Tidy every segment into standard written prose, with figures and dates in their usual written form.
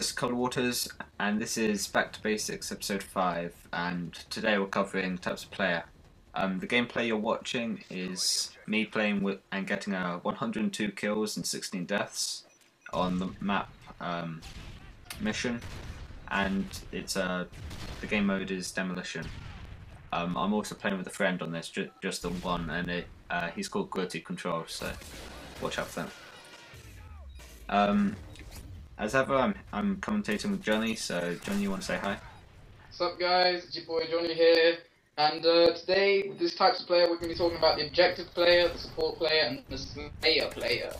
is colouredwaters, and this is Back to Basics episode 5, and today we're covering types of player. The gameplay you're watching is me playing with and getting 102 kills and 16 deaths on the map mission, and it's the game mode is demolition. I'm also playing with a friend on this, just the one, and he's called Quality Control, so watch out for them. As ever, I'm commentating with Johnny, so Johnny, you want to say hi? What's up guys, it's your boy Johnny here, and today with this types of player we're going to be talking about the objective player, the support player, and the slayer player.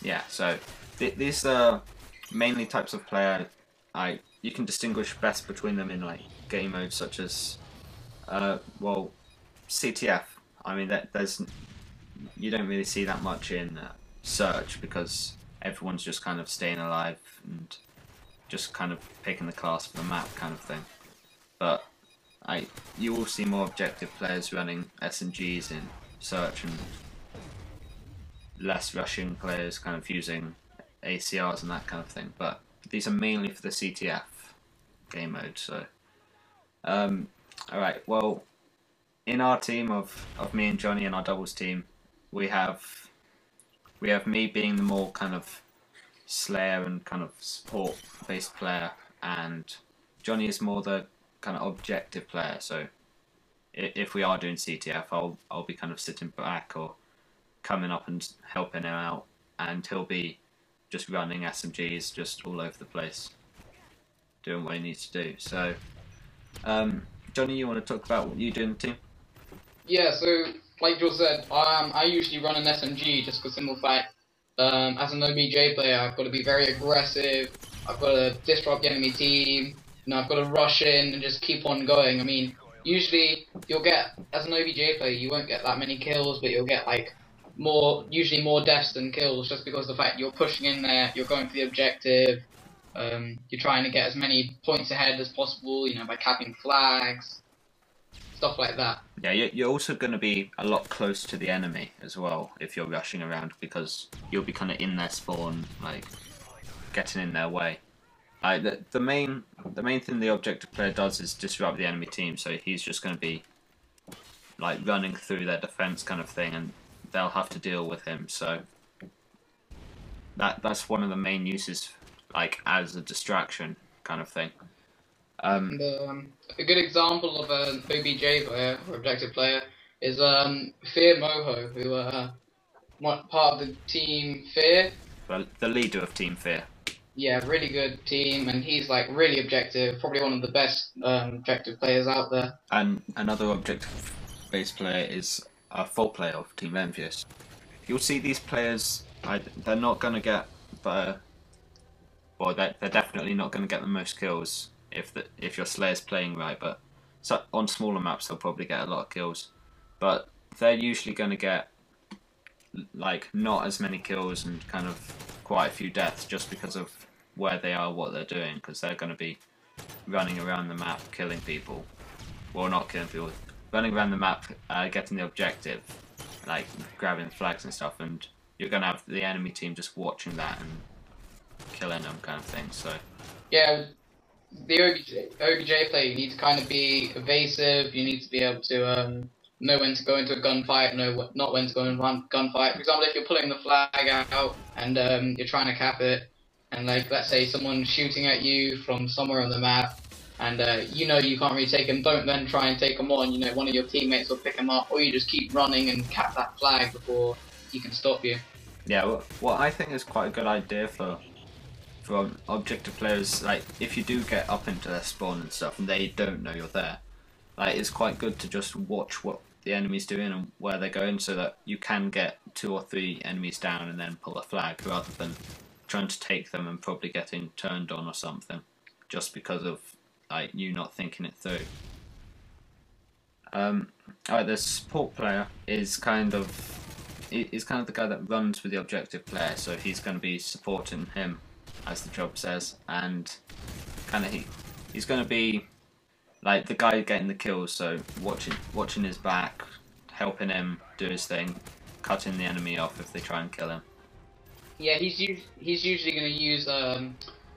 Yeah, so these are mainly types of player you can distinguish best between them in like game modes such as, well, CTF. I mean, you don't really see that much in search because everyone's just kind of staying alive and just kind of picking the class for the map kind of thing. But you will see more objective players running SMGs in search and less rushing players kind of using ACRs and that kind of thing. But these are mainly for the CTF game mode. So, alright, well, in our team of me and Johnny and our doubles team, we have me being the more kind of slayer and kind of support based player, and Johnny is more the kind of objective player. So if we are doing CTF, I'll be kind of sitting back or coming up and helping him out, and he'll be just running SMGs just all over the place, doing what he needs to do. So Johnny, you want to talk about what you do in the team? Yeah, so like Joe said, I usually run an SMG just for simple fact. As an OBJ player, I've got to be very aggressive. I've got to disrupt the enemy team. I've got to rush in and just keep on going. I mean, usually you'll get, as an OBJ player, you won't get that many kills, but you'll get like usually more deaths than kills, just because of the fact you're pushing in there, you're going for the objective. You're trying to get as many points ahead as possible, by capping flags. Stuff like that. Yeah, you're also going to be a lot closer to the enemy as well if you're rushing around, because you'll be kind of in their spawn, like getting in their way. The main thing the objective player does is disrupt the enemy team, so he's just going to be like running through their defense kind of thing, and they'll have to deal with him. So that's one of the main uses, like as a distraction kind of thing. And, a good example of an OBJ player, or objective player, is Fear Moho, who part of the team Fear. Well, the leader of Team Fear. Yeah, really good team, and he's like really objective, probably one of the best objective players out there. And another objective-based player is a full player of Team Envious. You'll see these players, they're not going to get they're definitely not going to get the most kills if your Slayer's playing right, but on smaller maps they'll probably get a lot of kills. But they're usually going to get like not as many kills and kind of quite a few deaths just because of where they are, what they're doing, because they're going to be running around the map killing people. Well, not killing people, running around the map getting the objective, like grabbing flags and stuff, and you're going to have the enemy team just watching that and killing them kind of thing. So yeah, the OBJ player, you need to kind of be evasive, you need to be able to know when to go into a gunfight, not when to go into a gunfight. For example, if you're pulling the flag out and you're trying to cap it, and like let's say someone's shooting at you from somewhere on the map, and you can't really take them, don't then try and take them on. One of your teammates will pick them up, or you just keep running and cap that flag before he can stop you. Yeah, well, what I think is quite a good idea for objective players, like if you do get up into their spawn and stuff and they don't know you're there, like it's quite good to just watch what the enemy's doing and where they're going, so that you can get 2 or 3 enemies down and then pull a flag, rather than trying to take them and probably getting turned on or something just because of like you not thinking it through. Alright, the support player is kind of the guy that runs with the objective player, so he's going to be supporting him, as the job says, and kind of he's going to be like the guy getting the kills, so watching his back, helping him do his thing, cutting the enemy off if they try and kill him. Yeah, he's usually going to use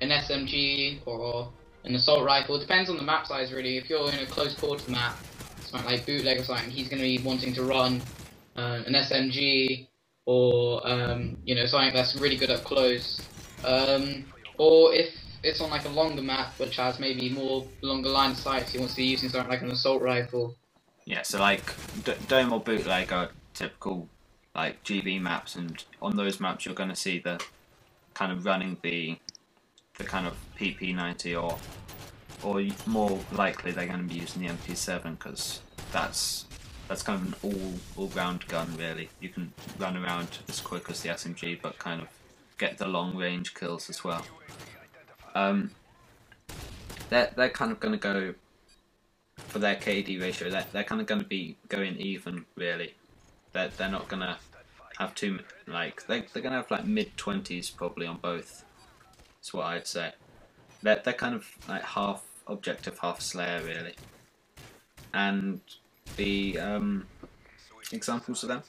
an SMG or an assault rifle. It depends on the map size really. If you're in a close quarter map, something like bootleg or something, he's going to be wanting to run an SMG or you know, something that's really good up close. Or if it's on like a longer map which has maybe more longer line of sight, he wants to be using something like an assault rifle. Yeah, so like Dome or Bootleg are typical like GB maps, and on those maps you're going to see the kind of running the kind of PP90 or more likely they're going to be using the MP7 because that's kind of an all-round gun really. You can run around as quick as the SMG, but kind of get the long range kills as well. They're kind of going to go for their KD ratio. They're kind of going to be going even really. They're not going to have too like they're going to have like mid-20s probably on both. That's what I'd say. They're kind of like half objective, half Slayer really. And the examples of them.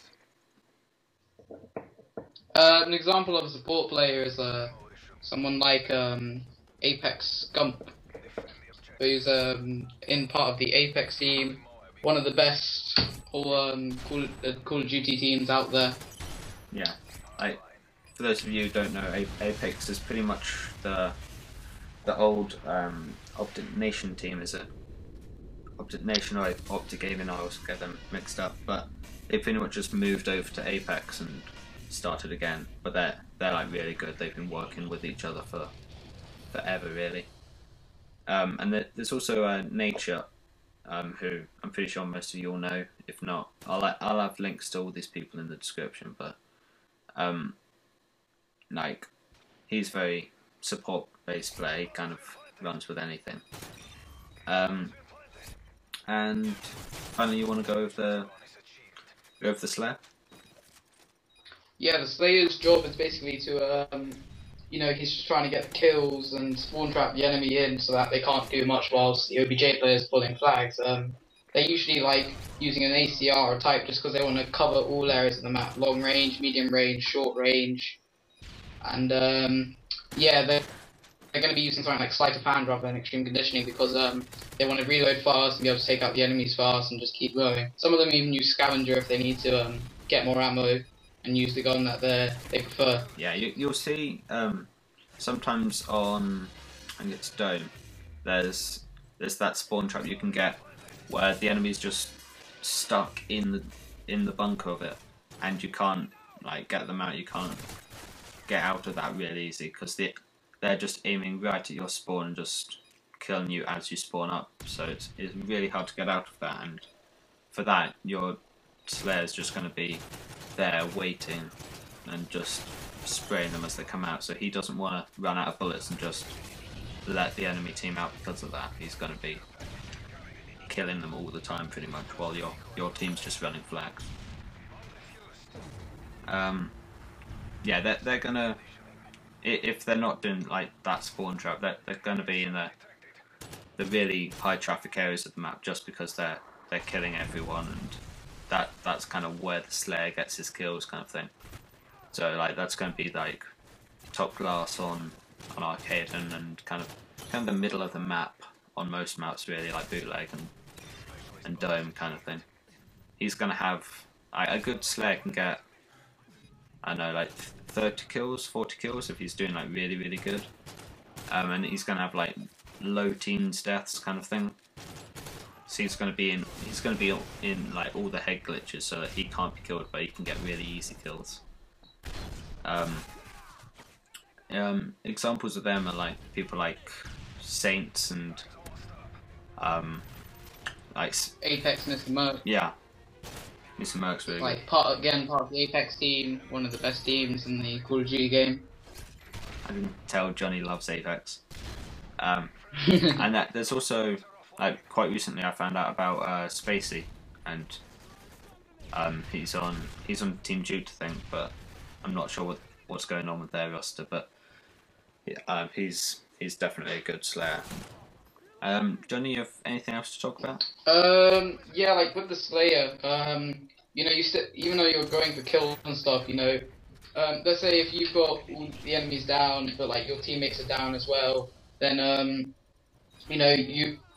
An example of a support player is someone like Apex Gump, who's in part of the Apex team, one of the best Call of Duty teams out there. Yeah, for those of you who don't know, Apex is pretty much the old Optic Nation team, is it? Optic Nation or Optic Gaming, I always get them mixed up, but they pretty much just moved over to Apex and started again. But they're like really good. They've been working with each other for forever, really. And there's also Nature, who I'm pretty sure most of you all know. If not, I'll have links to all these people in the description. But like he's very support-based player. He kind of runs with anything. And finally, you want to go with the Slayer? Yeah, the Slayer's job is basically to, you know, he's just trying to get kills and spawn trap the enemy in so that they can't do much whilst the OBJ player's pulling flags. They're usually like using an ACR type just because they want to cover all areas of the map: long range, medium range, short range, and yeah, they're going to be using something like sleight of hand rather than extreme conditioning because they want to reload fast and be able to take out the enemies fast and just keep going. Some of them even use scavenger if they need to get more ammo and use the gun that they prefer. Yeah, you'll see sometimes on, I think it's Dome, there's that spawn trap you can get where the enemy's just stuck in the bunker of it, and you can't like get them out. You can't get out of that really easy because they're just aiming right at your spawn and just killing you as you spawn up. So it's really hard to get out of that, and for that your Slayer's just going to be there waiting and just spraying them as they come out. So he doesn't want to run out of bullets and just let the enemy team out because of that. He's going to be killing them all the time pretty much while your team's just running flags. Yeah, they're gonna, if they're not doing like that spawn trap, they're gonna be in the really high traffic areas of the map just because they're killing everyone, and that's kind of where the Slayer gets his kills, kind of thing. So like that's going to be like top class on arcade and kind of the middle of the map on most maps really, like bootleg and Dome kind of thing. He's going to have a good Slayer can get, I don't know, like 30 kills, 40 kills if he's doing like really really good, and he's going to have like low teens deaths kind of thing. So he's going to be in like all the head glitches so that he can't be killed, but he can get really easy kills. Examples of them are like people like Saints and like Apex, Mr. Merc. Yeah, Mr. Merc's really like good. part of the Apex team, one of the best teams in the Call of Duty game. I can tell Johnny loves Apex. And there's also like quite recently I found out about Spacey, and he's on Team Jude, I think, but I'm not sure what's going on with their roster. But he's definitely a good Slayer. Johnny, you have anything else to talk about? Yeah, like with the Slayer, you know, even though you're going for kills and stuff, you know, let's say if you've got all the enemies down, but like your teammates are down as well, then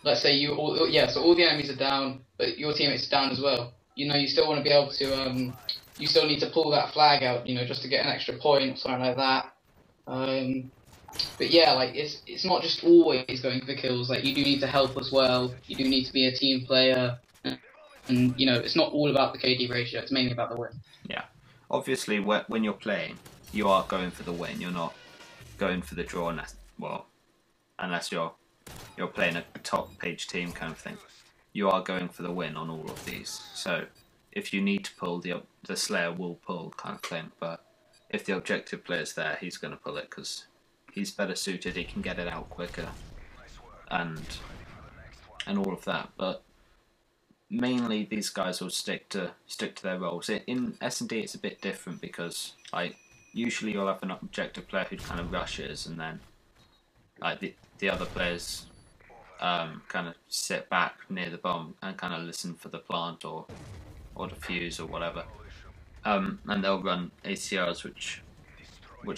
let's say so all the enemies are down, but your teammates are down as well. You still want to be able to you still need to pull that flag out, just to get an extra point or something like that. But yeah, like it's not just always going for kills. Like you do need to help as well. You do need to be a team player, and it's not all about the KD ratio. It's mainly about the win. Yeah, obviously when you're playing, you are going for the win. You're not going for the draw unless you're playing a top page team kind of thing. You are going for the win on all of these. So if you need to pull, the Slayer will pull kind of thing. But if the objective player's there, he's going to pull it because he's better suited. He can get it out quicker, and all of that. But mainly these guys will stick to their roles. In S&D it's a bit different because usually you'll have an objective player who kind of rushes, and then the other players kind of sit back near the bomb and kind of listen for the plant or the fuse or whatever, and they'll run ACRs, which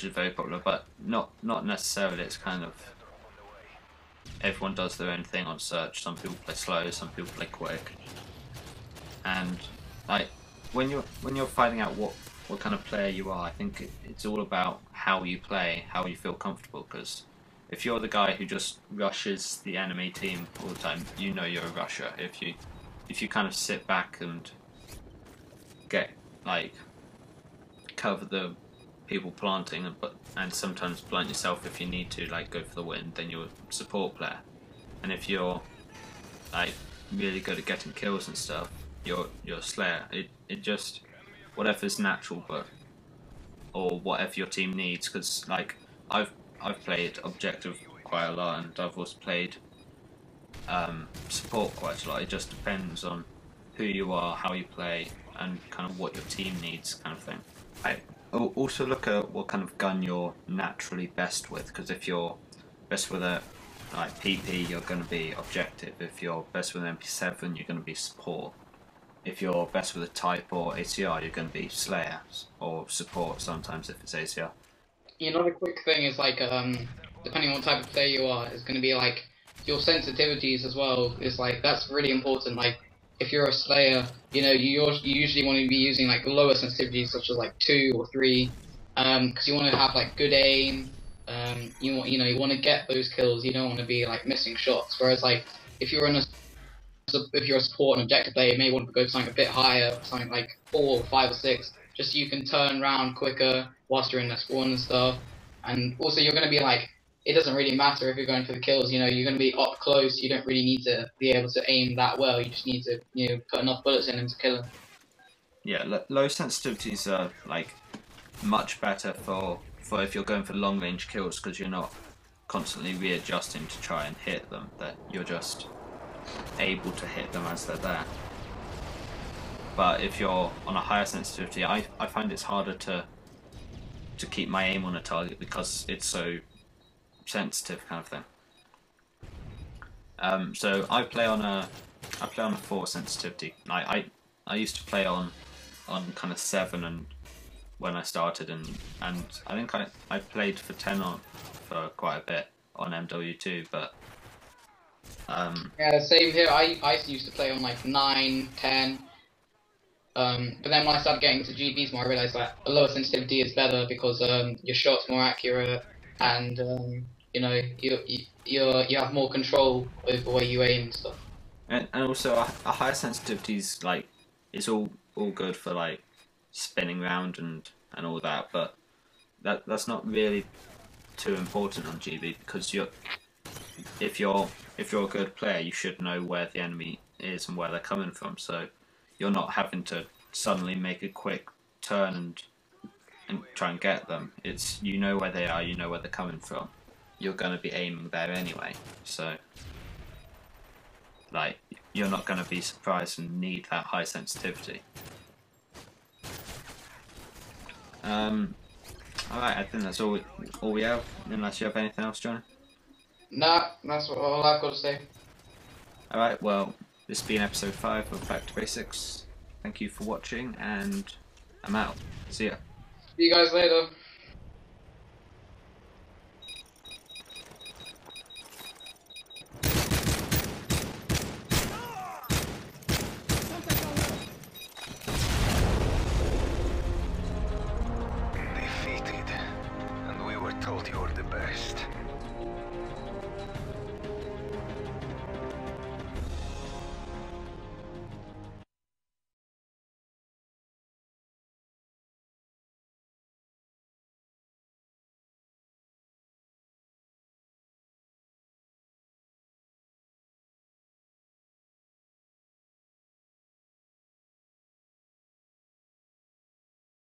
is very popular, but not necessarily. It's kind of everyone does their own thing on search. Some people play slow, some people play quick, and when you're finding out what kind of player you are, I think it's all about how you play, how you feel comfortable. Because if you're the guy who just rushes the enemy team all the time, you're a rusher. If you kind of sit back and get cover the people planting and sometimes plant yourself if you need to, go for the win, then you're a support player. And if you're really good at getting kills and stuff, you're a Slayer. It just whatever's natural, or whatever your team needs. Because I've played objective quite a lot, and I've also played support quite a lot. It just depends on who you are, how you play, and kind of what your team needs, kind of thing. I also look at what kind of gun you're naturally best with, because if you're best with a PP, you're going to be objective. If you're best with an MP7, you're going to be support. If you're best with a type or ACR, you're going to be Slayer or support sometimes if it's ACR. Another quick thing is depending on what type of player you are, it's going to be your sensitivities as well. Is that's really important. If you're a Slayer, you usually want to be using lower sensitivities such as 2 or 3, because you want to have good aim. You want to get those kills. You don't want to be missing shots. Whereas if you're a support and objective player, you may want to go something a bit higher, something 4 or 5 or 6, just so you can turn around quicker whilst you're in the spawn and stuff. And also you're going to be it doesn't really matter if you're going for the kills, you're going to be up close, you don't really need to be able to aim that well, you just need to put enough bullets in him to kill him. Yeah, low sensitivities are much better for if you're going for long range kills, because you're not constantly readjusting to try and hit them, that you're just able to hit them as they're there. But if you're on a higher sensitivity, I find it's harder to keep my aim on a target because it's so sensitive, kind of thing. So I play on a 4 sensitivity. I used to play on kind of 7 and when I started, and I think I played for 10 for quite a bit on MW2, but yeah, same here. I used to play on 9, 10. But then when I started getting to GBs more, I realised a lower sensitivity is better because your shot's more accurate, and you have more control over where you aim and stuff. And also a higher sensitivity is it's all good for spinning around and all that, but that's not really too important on GB, because if you're a good player, you should know where the enemy is and where they're coming from, so you're not having to suddenly make a quick turn and try and get them. It's you know where they are, you know where they're coming from. You're going to be aiming there anyway, so you're not going to be surprised and need that high sensitivity. Alright, I think that's all we have, unless you have anything else, Johnny? Nah, that's all I've got to say. Alright, well, this has been episode 5 of Back to Basics. Thank you for watching, and I'm out. See ya. See you guys later.